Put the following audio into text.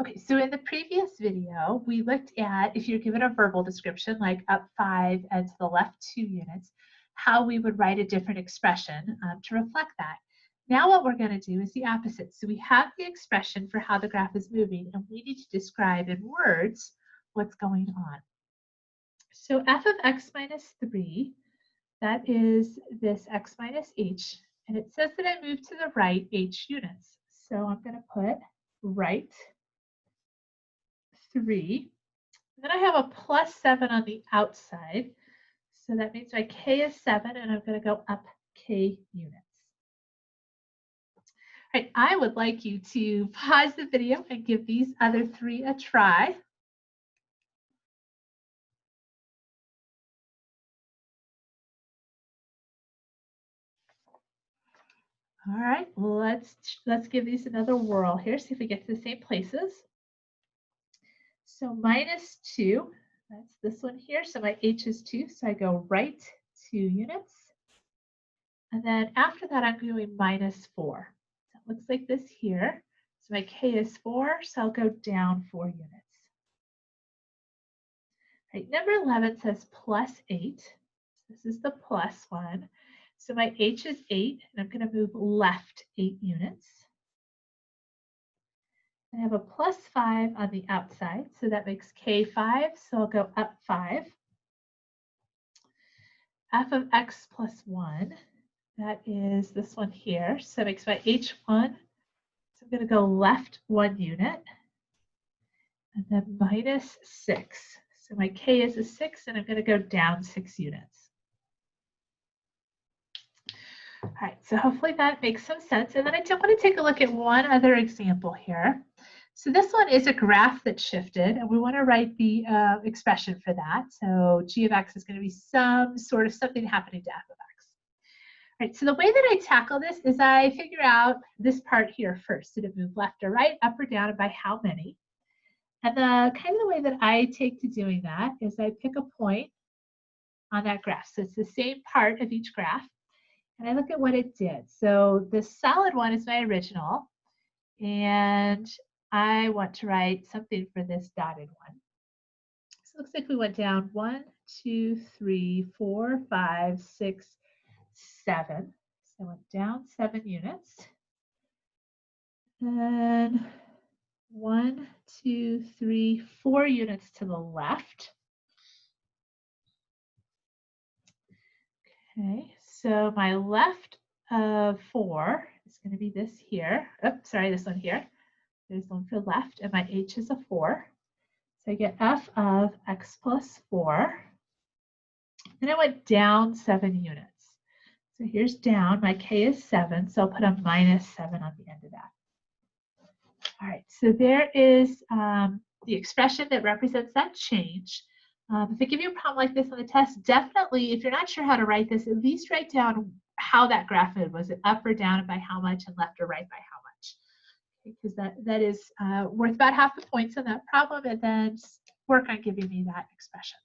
Okay, so in the previous video, we looked at if you're given a verbal description like up 5 and to the left 2 units, how we would write a different expression to reflect that. Now what we're going to do is the opposite. So we have the expression for how the graph is moving, and we need to describe in words what's going on. So f of x minus 3, that is this x minus h, and it says that I move to the right h units. So I'm going to put right 3. And then I have a plus 7 on the outside. So that means my k is 7, and I'm going to go up k units. All right, I would like you to pause the video and give these other 3 a try. All right, let's give these another whirl here, see if we get to the same places. So minus 2, that's this one here. So my h is 2, so I go right 2 units. And then after that, I'm going minus 4. So it looks like this here. So my k is 4, so I'll go down 4 units. All right, number 11 says plus 8. So this is the plus one. So my h is 8, and I'm going to move left 8 units. I have a plus 5 on the outside, so that makes k 5, so I'll go up 5. F of x plus 1, that is this one here, so it makes my h 1. So I'm going to go left 1 unit, and then minus 6. So my k is a 6, and I'm going to go down 6 units. All right, so hopefully that makes some sense. And then I do want to take a look at one other example here. So this one is a graph that shifted, and we want to write the expression for that. So g of x is going to be some sort of something happening to f of x. All right, so the way that I tackle this is I figure out this part here first. Did it move left or right, up or down, and by how many? And the kind of the way that I take to doing that is I pick a point on that graph. So it's the same part of each graph. And I look at what it did. So the solid one is my original. And I want to write something for this dotted one. So it looks like we went down 1, 2, 3, 4, 5, 6, 7. So I went down 7 units. And 1, 2, 3, 4 units to the left. Okay, so my left of 4 is going to be this here. Oops, sorry, this one here. There's one for left, and my h is a 4. So I get f of x plus 4. Then I went down 7 units. So here's down. My k is 7, so I'll put a minus 7 on the end of that. All right, so there is the expression that represents that change. If they give you a problem like this on the test, definitely, if you're not sure how to write this, at least write down how that graph is. Was it up or down, and by how much, and left or right by how much? Because that is worth about half the points on that problem, and then work on giving me that expression.